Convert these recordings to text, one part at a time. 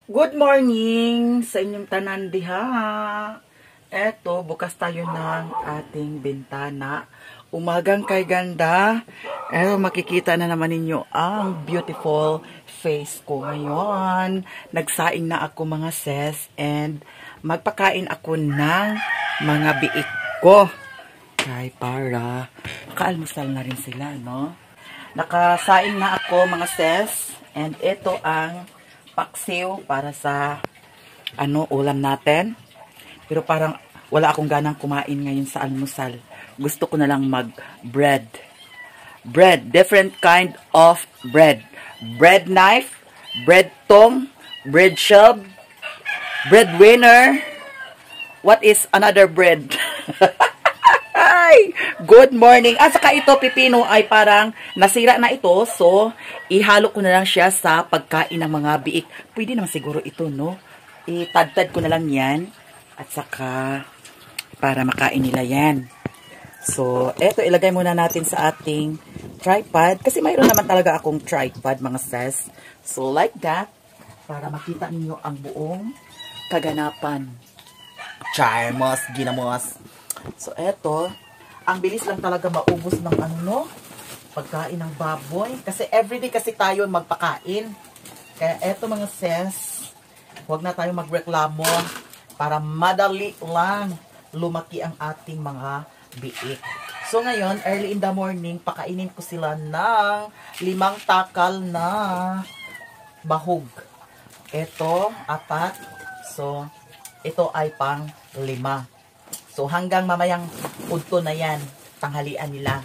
Good morning sa inyong tanan diha. Eto, bukas tayo ng ating bintana. Umagang kay ganda. Eto, makikita na naman ninyo ang beautiful face ko ngayon. Nagsaing na ako mga sis and magpakain ako ng mga biik ko. Kaya para makaalmusal na rin sila, no? Nakasaing na ako mga sis and ito ang paksiw para sa ulam natin. Pero parang wala akong ganang kumain ngayon sa almusal. Gusto ko na lang mag-bread. Bread, different kind of bread. Bread knife, bread tong, bread shove, bread winner. What is another bread? Ay, good morning. Saka ito, pipino ay parang nasira na ito. So, ihalo ko na lang siya sa pagkain ng mga biik. Pwede naman siguro ito, no? Itadtad ko na lang yan. At saka, para makain nila yan. So, eto, ilagay muna natin sa ating tripod. Kasi mayroon naman talaga akong tripod, mga sis. So, like that. Para makita ninyo ang buong kaganapan. Charmos, ginamos. So, eto. Ang bilis lang talaga maubos ng pagkain ng baboy. Kasi everyday kasi tayo magpakain. Kaya eto mga sis, huwag na tayo magreklamo para madali lang lumaki ang ating mga biik. So ngayon, early in the morning, pakainin ko sila ng 5 takal na bahog. Ito, 4. So, ito ay pang 5. So, hanggang mamayang udto na yan, tanghalian nila.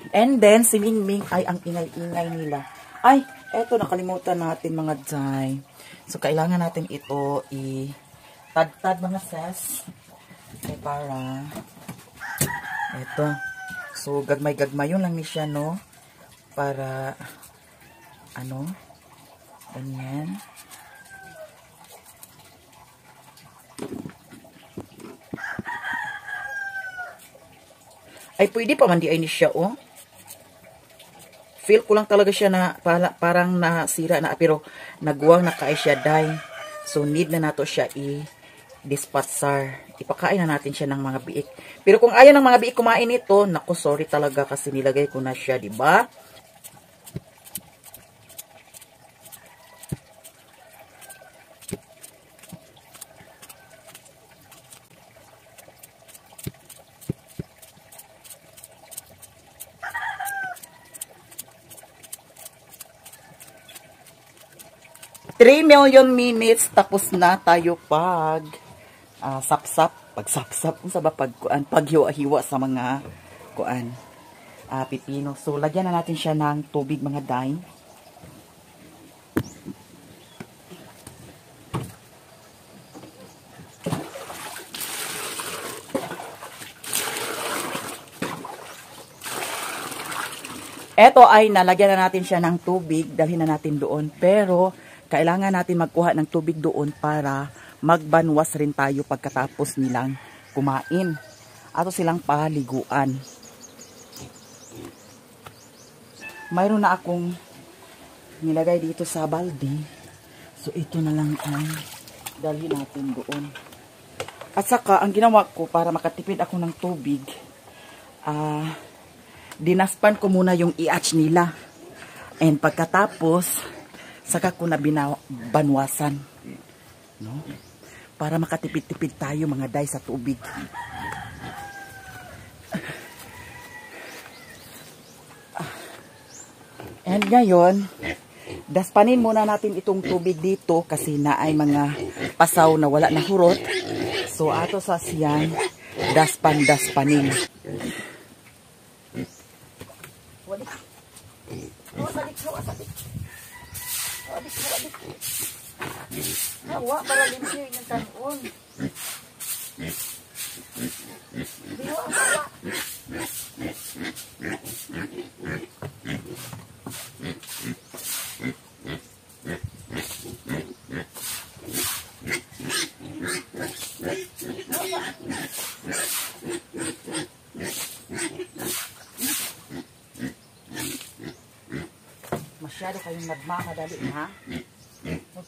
And then, si Mingming ay ang ingay-ingay nila. Ay, eto, nakalimutan natin mga day. So, kailangan natin ito i-tad-tad mga sis. Okay, para, eto. So, gagmay-gagmay yun lang ni siya, no? Para, ganyan. Ay, pwede pa man di ay ni siya, oh. Feel ko lang talaga siya na parang nasira na, pero nagwang na kay siya, day. So, need na nato siya i-dispatsar. Ipakain na natin siya ng mga biik. Pero kung ayaw ng mga biik kumain ito, naku, sorry talaga kasi nilagay ko na siya, diba? Three million minutes tapos na tayo sapsap, pagsapsap kung sa paghiwa-hiwa sa mga pipino. So lagyan na natin siya ng tubig mga day. Eto ay nalagyan na natin siya ng tubig, dalhin na natin doon, pero kailangan natin magkuha ng tubig doon para magbanwas rin tayo pagkatapos nilang kumain. Ato silang paliguan. Mayroon na akong nilagay dito sa balde. So ito na lang ang dalhin natin doon. At saka ang ginawa ko para makatipid ako ng tubig, dinaspan ko muna yung i-atch nila. And pagkatapos, saka ko na banwasan, no? Para makatipid-tipid tayo mga day sa tubig. And ngayon, daspanin muna natin itong tubig dito kasi na ay mga pasaw na wala na hurot. So ato sa siyan, daspanin. Hawa, para limpyo yung tanon. Diwa, hawa. Masyado kayong nagmamadali, ha? Huwag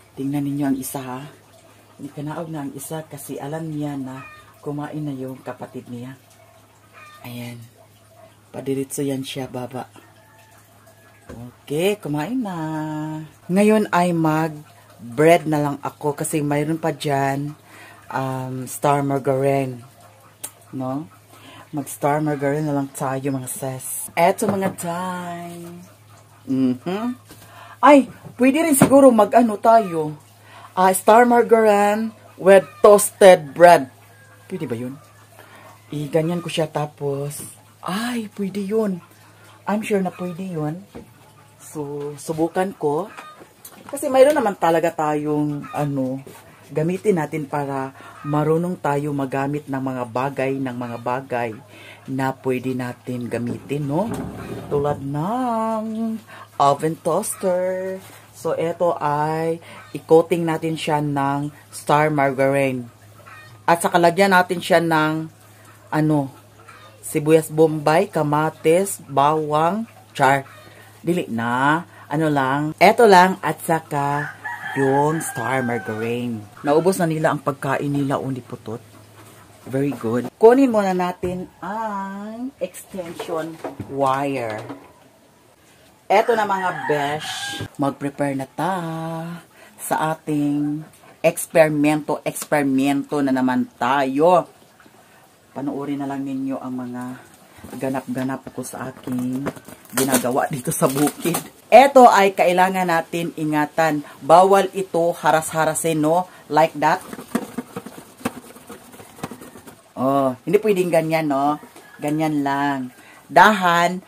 Tingnan ninyo ang isa ha. Ikanaog na ang isa kasi alam niya na kumain na yung kapatid niya. Ayan. Padiritso yan siya, baba. Okay, kumain na. Ngayon ay mag-bread na lang ako kasi mayroon pa dyan star margarine. No? Mag-star margarine na lang tayo, mga sis. Eto, mga time. Ay, pwede rin siguro mag-ano tayo. Star margarine with toasted bread. Pwede ba yun? Ganyan ko siya tapos. Ay, pwede yun. I'm sure na pwede yun. So, subukan ko. Kasi mayroon naman talaga tayong gamitin natin para marunong tayo magamit ng mga bagay na pwede natin gamitin, no? Tulad ng oven toaster. So, ito ay i-coating natin siya ng star margarine. At saka lagyan natin siya ng sibuyas bombay, kamatis, bawang, char. Dili na. Eto lang at saka yung star margarine. Naubos na nila ang pagkain nila ni putot. Very good. Kunin muna natin ang extension wire. Eto na mga besh, mag-prepare na ta sa ating eksperimento na naman tayo. Panoorin na lang ninyo ang mga ganap-ganap ko sa aking ginagawa dito sa bukid. Eto ay kailangan natin ingatan. Bawal ito haras-harasin, no? Like that. Oh, hindi pwedeng ganyan, no? Ganyan lang. Dahan.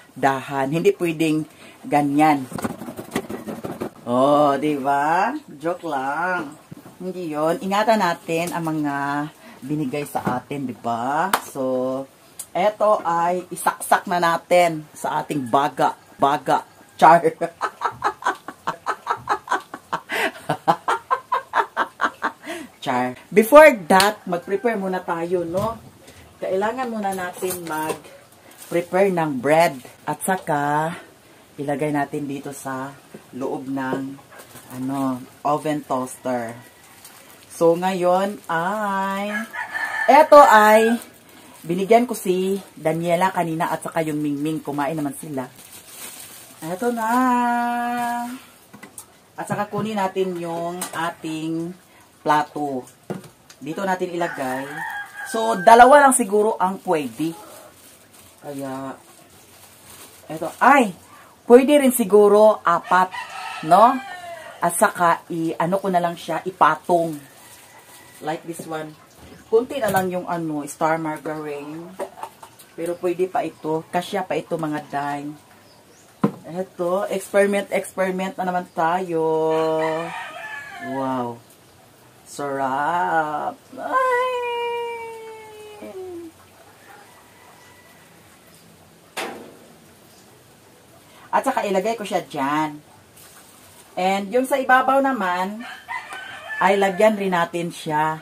Hindi pwedeng ganyan. Oh, di ba? Joke lang. Hindi yon. Ingatan natin ang mga binigay sa atin, di ba? So, eto ay isaksak na natin sa ating baga. Char. Char. Before that, mag-prepare muna tayo, no? Kailangan muna natin mag-prepare ng bread. At saka, ilagay natin dito sa loob ng oven toaster. So, ngayon eto ay binigyan ko si Daniela kanina at saka yung Mingming. Kumain naman sila. Eto na. At saka kunin natin yung ating plato. Dito natin ilagay. So, dalawa lang siguro ang pwede. Kaya, eto. Pwede rin siguro 4, no? At saka, ko na lang siya, ipatong. Like this one. Kunti na lang yung star margarine. Pero pwede pa ito. Kasya pa ito, mga dime. Eto, experiment na naman tayo. Wow. Sarap. Ay! At saka ilagay ko siya dyan. And yung sa ibabaw naman, ay lagyan rin natin siya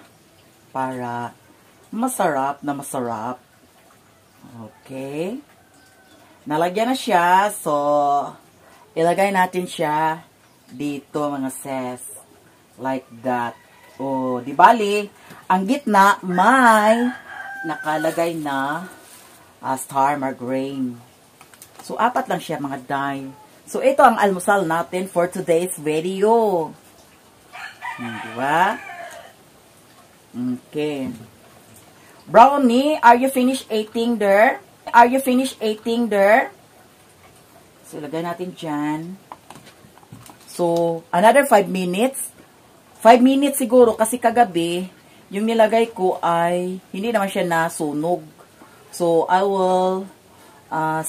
para masarap na masarap. Okay. Nalagyan na siya. So, ilagay natin siya dito, mga sis. Like that. O, di bali, ang gitna may nakalagay na star margarine. So, 4 lang siya, mga dime. So, ito ang almusal natin for today's video. Diba? Okay. Brownie, are you finished eating there? Are you finished eating there? So, ilagay natin dyan. So, another 5 minutes. 5 minutes siguro kasi kagabi, yung nilagay ko ay hindi naman siya nasunog. So, I will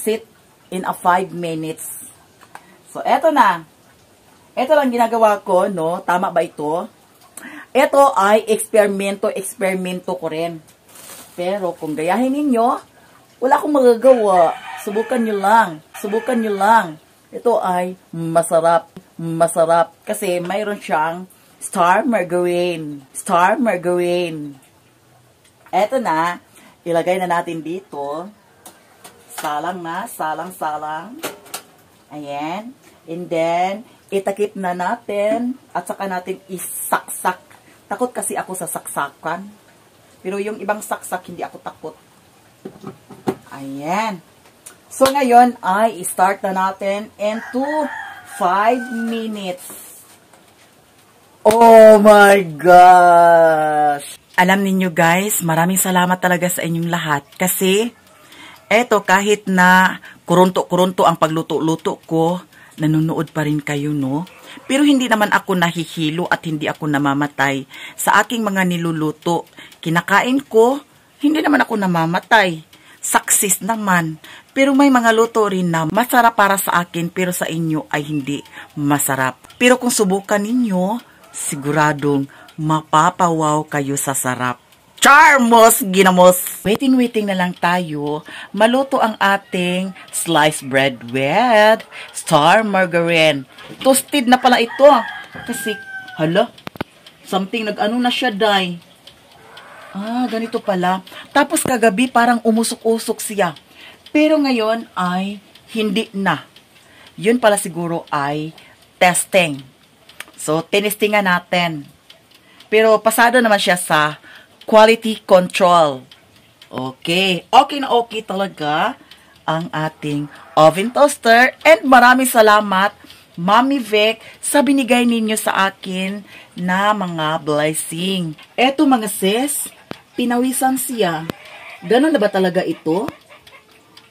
sit in a 5 minutes. So, eto na. Eto lang ginagawa ko, no? Tama ba ito? Ito ay eksperimento ko rin. Pero kung gayahin ninyo, wala akong magagawa. Subukan nyo lang. Ito ay masarap. Kasi mayroon siyang star margarine. Eto na. Ilagay na natin dito. Salang. Ayan. And then, Itakip na natin at saka natin isaksak. Takot kasi ako sa saksakan. Pero yung ibang saksak, hindi ako takot. Ayan. So, ngayon ay start na natin into 5 minutes. Oh my gosh! Alam niyo guys, maraming salamat talaga sa inyong lahat. Kasi, eto kahit na kurunto-kurunto ang pagluto-luto ko, nanonood pa rin kayo, no? Pero hindi naman ako nahihilo at hindi ako namamatay sa aking mga niluluto. Kinakain ko, hindi naman ako namamatay. Success naman. Pero may mga luto rin na masarap para sa akin pero sa inyo ay hindi masarap. Pero kung subukan ninyo, siguradong mapapawaw kayo sa sarap. Charmos, ginamos! Waiting na lang tayo. Maluto ang ating sliced bread with star margarine. Toasted na pala ito. Kasi, hala, something nag-ano na siya, day. Ah, ganito pala. Tapos kagabi parang umusok-usok siya. Pero ngayon ay hindi na. Yun pala siguro ay testing. So, tinestingan natin. Pero pasado naman siya sa quality control. Okay. Okay na okay talaga ang ating oven toaster. And maraming salamat, Mommy Vic, sa binigay ninyo sa akin na mga blessing. Eto mga sis, pinawisan siya. Ganon na ba talaga ito?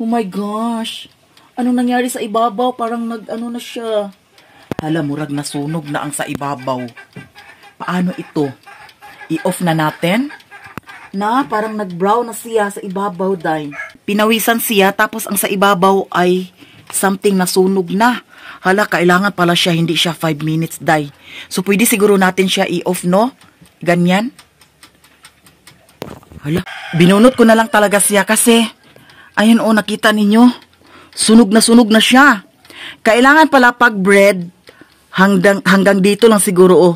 Oh my gosh. Anong nangyari sa ibabaw? Parang nag-ano na siya. Hala, murag nasunog na ang sa ibabaw. Paano ito? I-off na natin? Na parang nag-brown na siya sa ibabaw, day. Pinawisan siya, tapos ang sa ibabaw ay something nasunog na. Hala, kailangan pala siya, hindi siya 5 minutes, day. So, pwede siguro natin siya i-off, no? Ganyan. Hala, binunot ko na lang talaga siya kasi, ayun o, nakita ninyo, sunog na siya. Kailangan pala pag bread, hanggang dito lang siguro, o,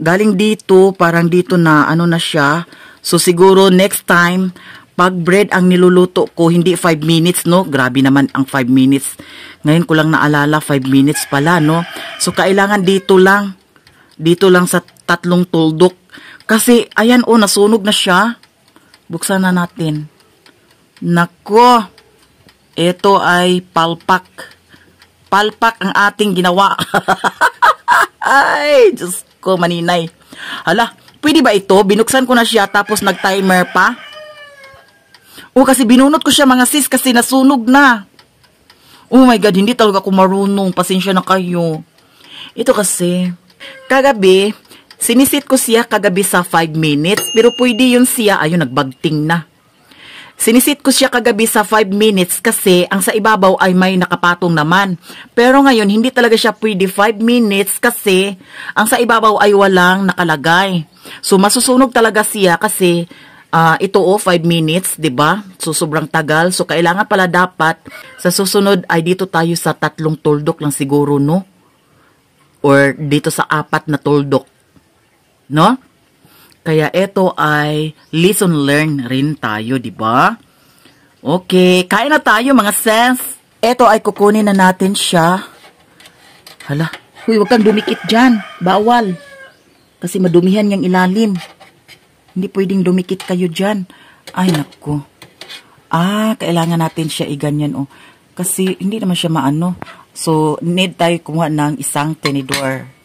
galing dito, parang dito na, ano na siya. So, siguro next time, pag bread ang niluluto ko, hindi 5 minutes, no? Grabe naman ang 5 minutes. Ngayon ko lang naalala, 5 minutes pala, no? So, kailangan dito lang sa 3 tuldok. Kasi, ayan, o, nasunog na siya. Buksan na natin. Nako, ito ay palpak. Palpak ang ating ginawa. Ay, Diyos ko, maninay. Hala, pwede ba ito? Binuksan ko na siya tapos nag-timer pa. O, kasi binunot ko siya mga sis kasi nasunog na. Oh my God, hindi talaga ako marunong. Pasensya na kayo. Ito kasi, kagabi, sinisit ko siya kagabi sa 5 minutes. Pero pwede yun siya, ayun, nagbagting na. Sinisit ko siya kagabi sa 5 minutes kasi ang sa ibabaw ay may nakapatong naman. Pero ngayon, hindi talaga siya pwede 5 minutes kasi ang sa ibabaw ay walang nakalagay. So, masusunog talaga siya kasi ito 5 minutes, 'di ba? So, sobrang tagal. So, kailangan pala dapat sa susunod ay dito tayo sa 3 tuldok lang siguro, no? Or dito sa 4 na tuldok. No? Kaya ito ay lesson learn rin tayo, di ba? Okay, kain na tayo mga sis. Ito ay kukunin na natin siya. Hala, huy, wag kang dumikit dyan. Bawal. Kasi madumihan yung ilalim. Hindi pwedeng dumikit kayo dyan. Ay, naku. Kailangan natin siya iganyan, oh. Kasi hindi naman siya maano. So, need tayo kumuha ng isang tenedor.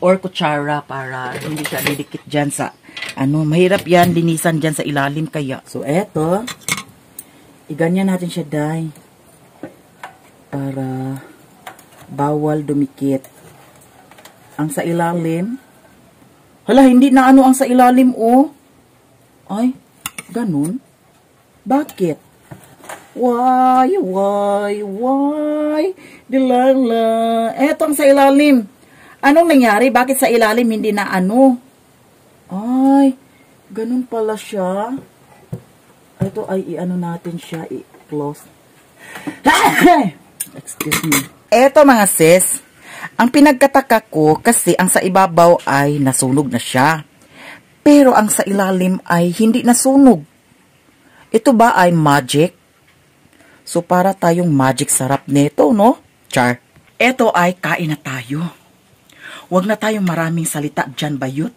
Or kutsara para hindi siya didikit dyan sa, mahirap yan, linisan dyan sa ilalim kaya. So, eto, iganyan natin siya, day, para bawal dumikit. Ang sa ilalim, hala, hindi na ang sa ilalim, oh. Ay, ganun. Bakit? Why? Dilala. Eto ang sa ilalim. Anong nangyari? Bakit sa ilalim hindi na ano? Ay, ganun pala siya. Ito ay i-ano natin siya, i-close. Excuse me. Eto mga sis, ang pinagkataka ko kasi ang sa ibabaw ay nasunog na siya. Pero ang sa ilalim ay hindi nasunog. Ito ba ay magic? So para tayong magic sarap nito, no? Char. Eto ay kain na tayo. Huwag na tayong maraming salita dyan, bayot.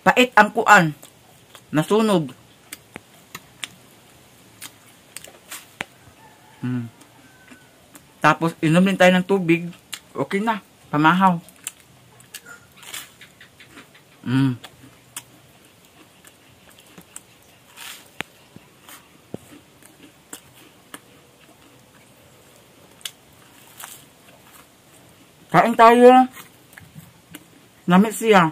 Pait ang kuan. Nasunog. Tapos, inom din tayo ng tubig. Okay na. Pamahaw. Kain tayo. Namit siya.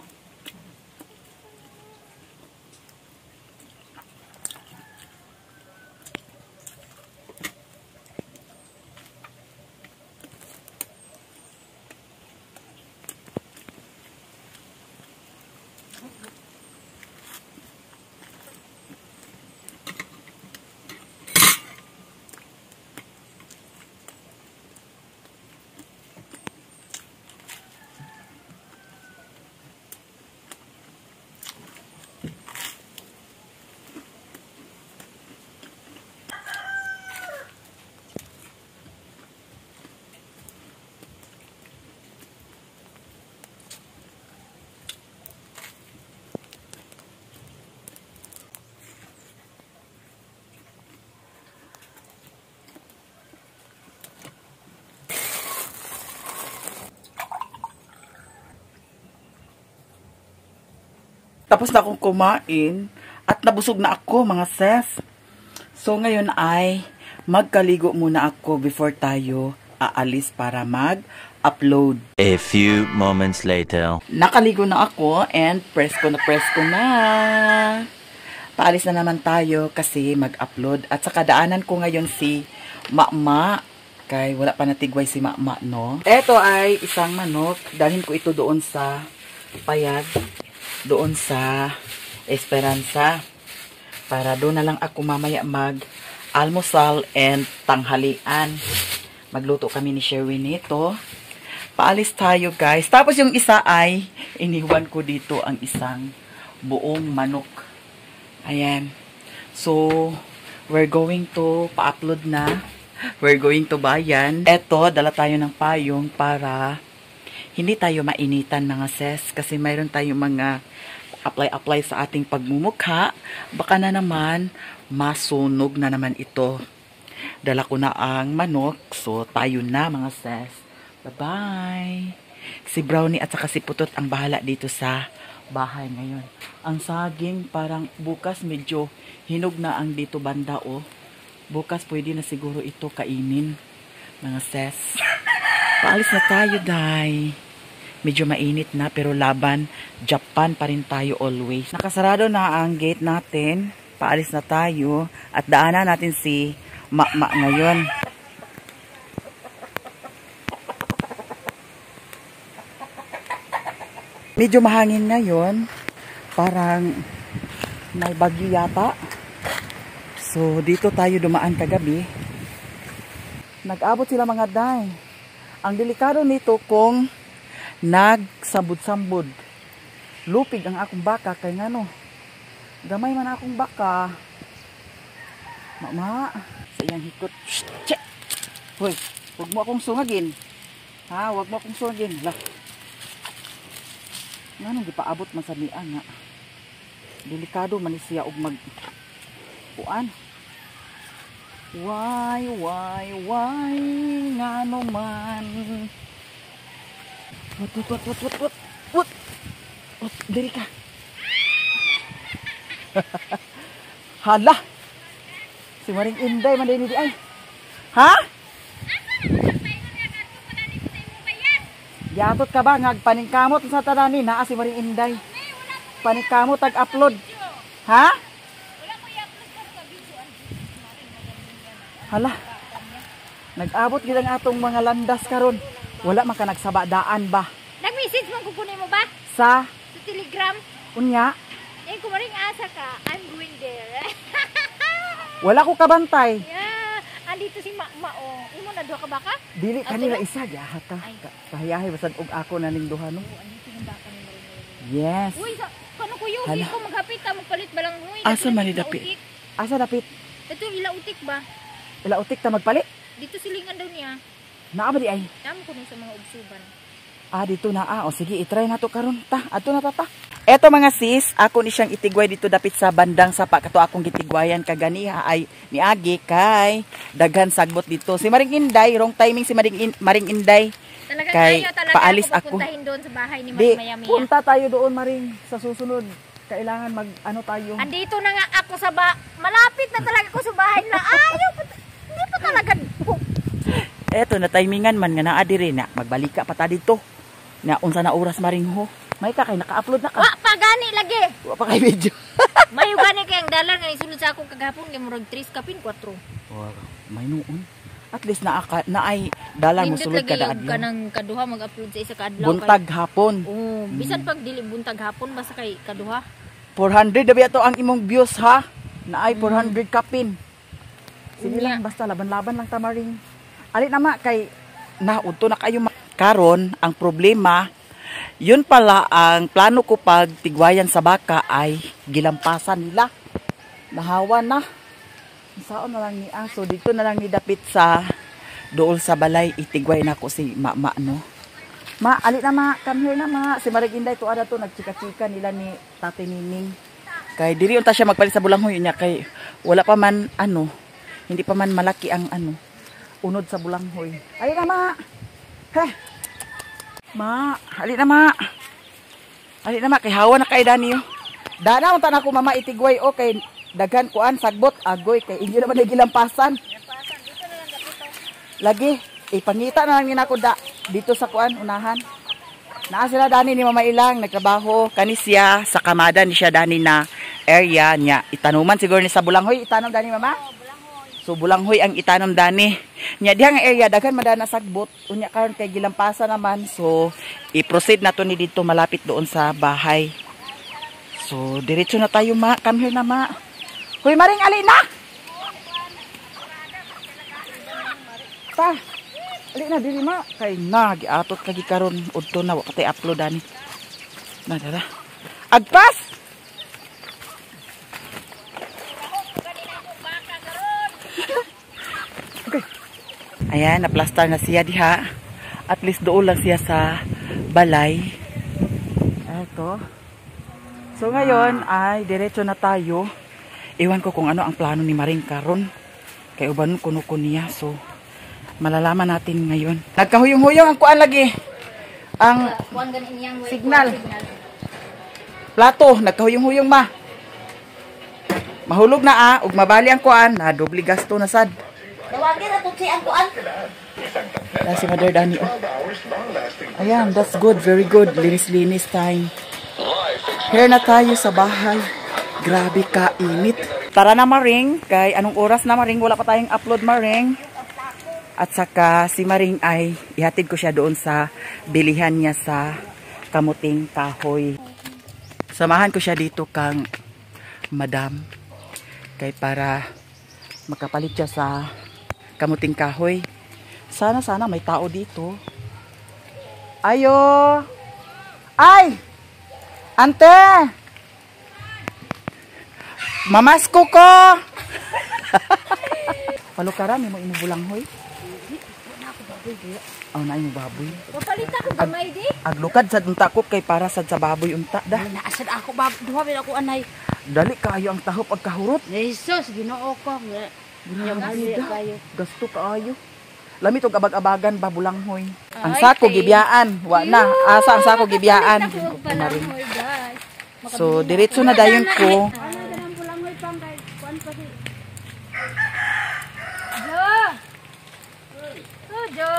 Tapos na akong kumain at nabusog na ako, mga sis. So ngayon ay magkaligo muna ako before tayo aalis para mag-upload. A few moments later. Nakaligo na ako and press ko na. Paalis na naman tayo kasi mag-upload. At sa kadaanan ko ngayon si Mama. Kay wala pa natigway si Mama, no? Ito ay isang manok. Dalhin ko ito doon sa payag. Doon sa Esperanza. Para doon na lang ako mamaya mag-almusal and tanghalian. Magluto kami ni Sherwin nito. Paalis tayo, guys. Tapos yung isa ay iniwan ko dito ang isang buong manok. Ayan. So, we're going to pa-upload na. We're going to bayan. Eto, dala tayo ng payong para hindi tayo mainitan, mga sis. Kasi mayroon tayong mga apply sa ating pagmumukha. Baka na naman, masunog na naman ito. Dala ko na ang manok. So, tayo na, mga sis. Bye-bye. Si Brownie at saka si Putot ang bahala dito sa bahay ngayon. Ang saging parang bukas medyo hinog na ang dito banda, oh. Bukas pwede na siguro ito kainin, mga sis. Paalis na tayo, day. Medyo mainit na pero laban Japan pa rin tayo always. Nakasarado na ang gate natin. Paalis na tayo at daanan natin si Mama ngayon. Medyo mahangin ngayon. Parang may bagyo yata. So dito tayo dumaan kagabi. Nag-abot sila, mga day. Ang delikado nito kung nagsambod-sambod. Lupig ang akong baka kay ngano. Gamay man akong baka. Mama, sa iyang hikot. Shh! Hoy, huwag mo akong sungagin. Ha, huwag mo akong sungagin. Lah. Ngano gipaabot man sa niya nga. Delikado man siya og mag kuan. Why ngano man. What? Diri ka. Hala. Si Maring Inday man din di ay. Ha? Yatot ka ba ngagpaningkamot sa tanani naa si Maring Inday. Paningkamot tag-upload. Ha? Hala. Nag-abot gid ang atong mga landas karon. Wala man ka nagsabadaan ba? Nag-message mo kukunin mo ba? Sa Telegram? unya. Eh, kumaring asa ka. I'm going there. Wala ko kabantay. Yeah. Andito si Mama, oh. Imo na doha ka ba ka? Dili kanila isa gihata. Kahayahay basan og ako naning duha no. Andito yung baka ni Maring. Yes. Uy, kano ko yung Hala. ko maghapit ta magpalit balang huy. Asa man ni dapit? Asa dapit? Ito ilautik ba? Ila utik ta magpalit. Dito silingan daw niya. Naa ba di ay? Tama ko nun sa mga ubsuban. Dito na O sige, i-try na to karon ta. Ato na ta. Eto mga sis, ako ni siyang itigway dito dapit sa bandang sapa kato akong gitigwayan kaganiha ay niagi kay daghan sagbot dito. Si Maring Inday, wrong timing si Maring Inday. Talagang Kay ayaw talaga paalis ako ako. papuntahin doon sa bahay ni Di, Maya Mia. punta tayo doon Maring sa susunod. Kailangan ano tayo. Andito na nga ako sa malapit na talaga ako sa bahay na ayaw pa. Hindi pa talaga. Eto na timingan man nga naa diri na magbalik ka pa ta dito. Na unsa na oras Maring ho. May ka kay naka-upload na ka. Wa pa gani lagi. Wa pa kay video. Mayo gani kay ang dalan nga isulod sa akong kagahapon kay murag 3 kapin 4. Wow, may noon. At least na ay dala mo Nindot sulod lagi kada yung adlaw. kanang kaduha mag-upload sa isa ka adlaw. Buntag hapon. Oh, bisan pag dili buntag hapon basta kay kaduha. 400 dabi ato ang imong views ha. Na ay 400 kapin. Sige Unya. lang basta laban-laban lang tamaring. Ali na ma kay naudto na kayo karon ang problema. Yun pala ang plano ko pag tigwayan sa baka ay gilampasan nila. Nahawa na. Saan na lang ni aso. Dito na lang ni dapit sa dool sa balay. Itigway na ko si mama no. Ma, ali na ma. Come here na ma. Si Maring Inday to ada to. Nagchika-chika nila ni Tate Nining. Kay diri unta siya magpalit sa bulanghoy niya. Kay wala pa man hindi pa man malaki ang unod sa bulanghoy. Ali na ma. Heh. Ma, hali na ma. Hali na ma, kay hawa na kay Dani yo. Dana unta na ko mama itigway o kay daghan kuan sagbot agoy kay inyo naman gilampasan. Lagi ipangita na lang ni nako dito sa kuan unahan. Naa sila Dani ni Mama Ilang nagtrabaho kani siya sa kamada ni siya Dani na area niya. Itanuman siguro ni sa bulanghoy itanom Dani mama. So bulanghoy ang itanom Dani. Nya diha nga area daghan madana sagbot. Unya karon kay gilampasa naman. So i-proceed na to ni dito malapit doon sa bahay. So diretso na tayo ma. Come here na ma. Hoy Maring ali na. Ta. Ali na diri ma. Kay na giatot kagi karon udto na wa patay upload Dani. Na dara. Agpas. Ayan, naplastar na siya diha. At least doon lang siya sa balay. Eto. So ngayon ay diretso na tayo. Iwan ko kung ano ang plano ni Maring karon. Kay uban kuno ko niya. So malalaman natin ngayon. Nagkahuyong-huyong ang kuan lagi. Ang signal. Plato, nagkahuyong-huyong ma. Mahulog na ug mabali ang kuan, na doble gasto na sad. Tawagin na tutsi ang kuan. Si Mother Dani. Ayan, that's good. Very good. Linis-linis time. Here na tayo sa bahay. Grabe ka, init. Tara na Maring. Kay anong oras na Maring? Wala pa tayong upload Maring. At saka si Maring ay ihatid ko siya doon sa bilihan niya sa Kamuting Kahoy. Samahan ko siya dito kang Madam. Kay para makapalit siya sa Kamuting Kahoy. Sana may tao dito. Ayo! Ay! Ante! Mamasko ko! Palukara, may mo inubulanghoy. Na yung baboy. Papalita ko gamay di. Aglukad sa unta ko kay para sad sa baboy unta da. Naasad ako duha bin ako anay. Dali kayo ang taho pagkahurot. Jesus, Ginoo ko. Kayo. Gasto kaayo. Lami tog abag-abagan ba bulanghoy. Ang Ay, sako kay- gibiyaan, wa na. Asa ang sako gibiyaan. So diretso na dayon ko. Jo,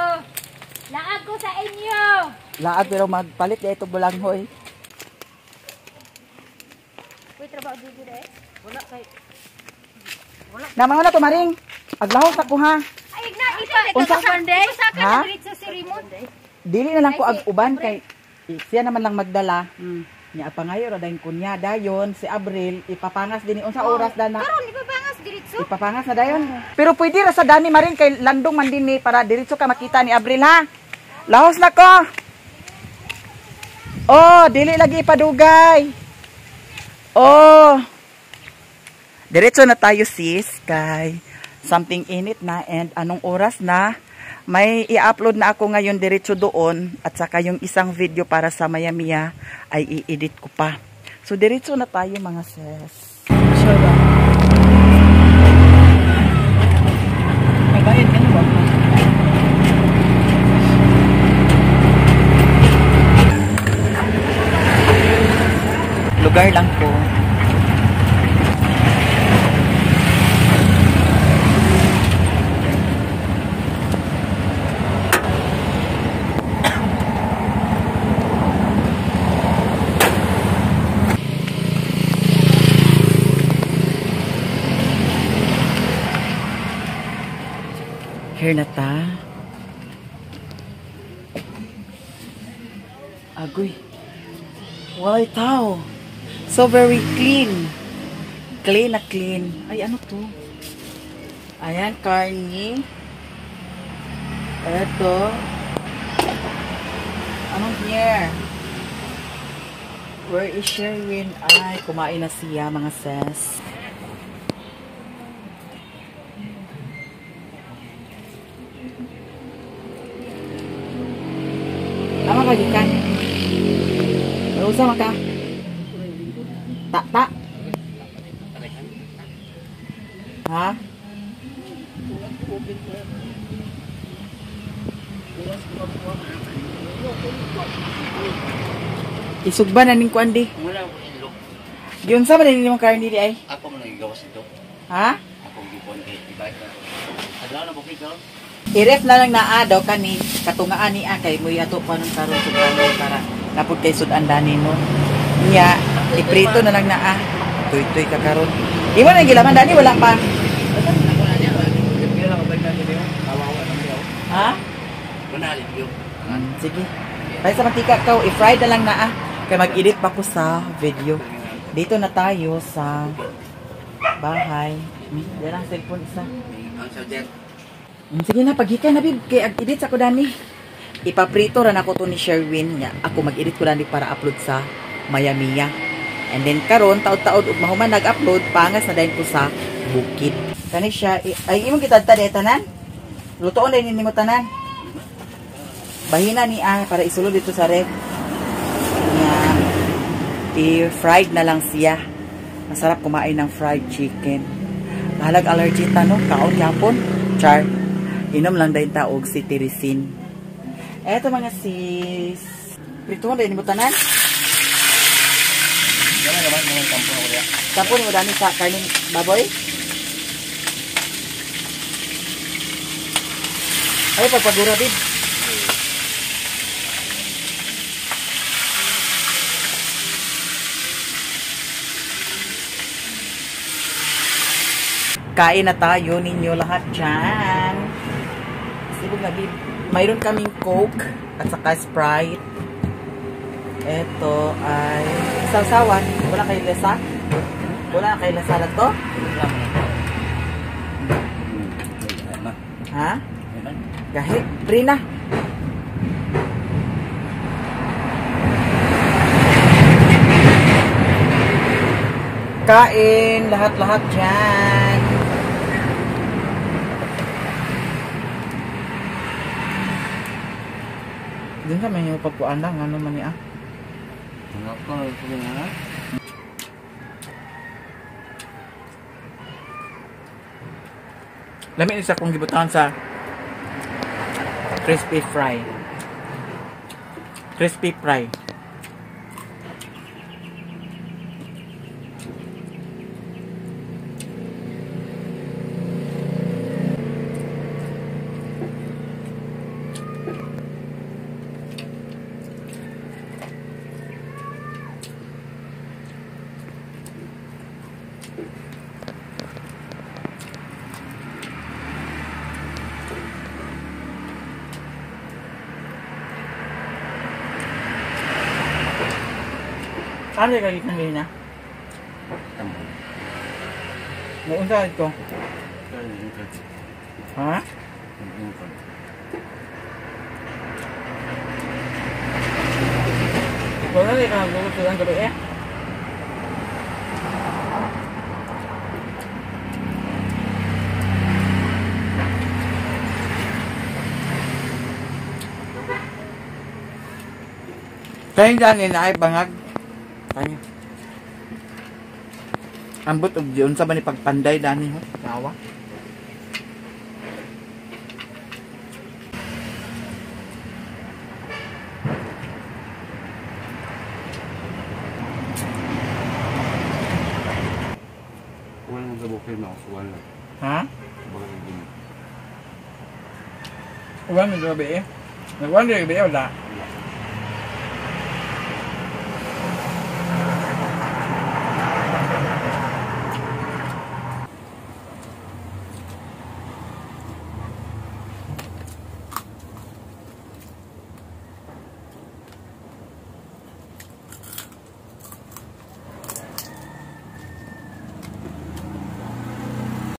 laag ko sa inyo. Laag pero magpalit dito bulanghoy. Uy, trabaho dito eh. Wala kay. Naman na to Maring. Aglahos na ko ha. Ay, na ipa ito Unsa? sa Sunday. Sa Ha? ka diretso si Remote. Dili na lang ko ag-uban kay siya naman lang magdala. Nya pangayo ra dayon kunya dayon si Abril ipapangas din unsa oras dana. Karon ipabangas diretso. Ipapangas na dayon. Pero pwede ra sa Dani Maring kay landong man din ni para diretso ka makita ni Abril ha. Lahos na ko. Oh, dili lagi ipadugay. Oh. Diretso na tayo sis, kay something init na and anong oras na. May i-upload na ako ngayon diretso doon at saka yung isang video para sa Maya Mia ay i-edit ko pa. So diretso na tayo mga sis. Sure ba? May bayad ka na ba? Lugar lang po. Here na ta. Agoy. Wow, tao. So very clean. Clean na clean. Ay, ano to? Ayan, karni. Eto. Anong here? Where is Sherwin? Ay, kumain na siya, mga sis. Tama ka, gikan. Usah maka. Tak. Ha? Isugba na ning kuan di. Wala ko ilok. Yun sa man ni mo karon di ay. Ako man nagawas ito. Ha? Ako gipon kay ibay na. Adlaw na bukid ko. I-ref na lang naa daw kani katungaan ni kay mo ato pa nung karon sudan para napud kay sudan dani mo. Nya, iprito na lang naa. Tuy-tuy ka karon. Imo na gilaman dani wala pa. Ako na niya. Kaya lang balik na niyo. Kawawa lang niyo. Ha? Kunalit yo. Sige. Kaya sa mantika ka, i-fry na lang naa. Kaya mag-edit pa ko sa video. Dito na tayo sa bahay. Yan ang cellphone isa. Ang subject. Sige na, paghikan na bib. Kaya ag-edit sa ko dani. Ipaprito ran ako to ni Sherwin. Ako mag-edit ko dani para upload sa Maya Mia. And then karon taod-taod ug mahuman nag-upload, pangas na dayon ko sa bukid. Kani siya, ay imong kitadta di tanan? Lutoon din nimo tanan. Bahina ni para isulod dito sa ref. Yan. I-fried na lang siya. Masarap kumain ng fried chicken. Halag allergy ta no, kaon yapon. Char. Inom lang dayon ta og cetirizine. Eto mga sis. Prituhon din nimo tanan? Yan naman ng kampo ko ya. Tapos mo dami sa karning baboy. Ay, pagpagura din. Kain na tayo ninyo lahat dyan. Sibog na bib. Mayroon kaming Coke at saka Sprite. Ito ay sausawan. Wala kayo lasa? Wala kayo lasa na to? Ha? Gahit. Free na. Kain. Lahat-lahat dyan. Doon sa may pagkuan lang. Ano man niya? Ako na. Lami isa kong gibutan sa crispy fry. Crispy fry. Ano yung kagit ng ganyan na? Tamo. Naunsa ito? Ha? Wala na yung kagulot ko lang gabi eh. Kaya dyan na ay bangag. Tayo. Ambot og diyon sa ba ni pagpanday dani ho? Tawa. Walang sabukay na ako. Wala. Ha? Baka naging. Uwan mi gabi eh. Nagwan gabi wala.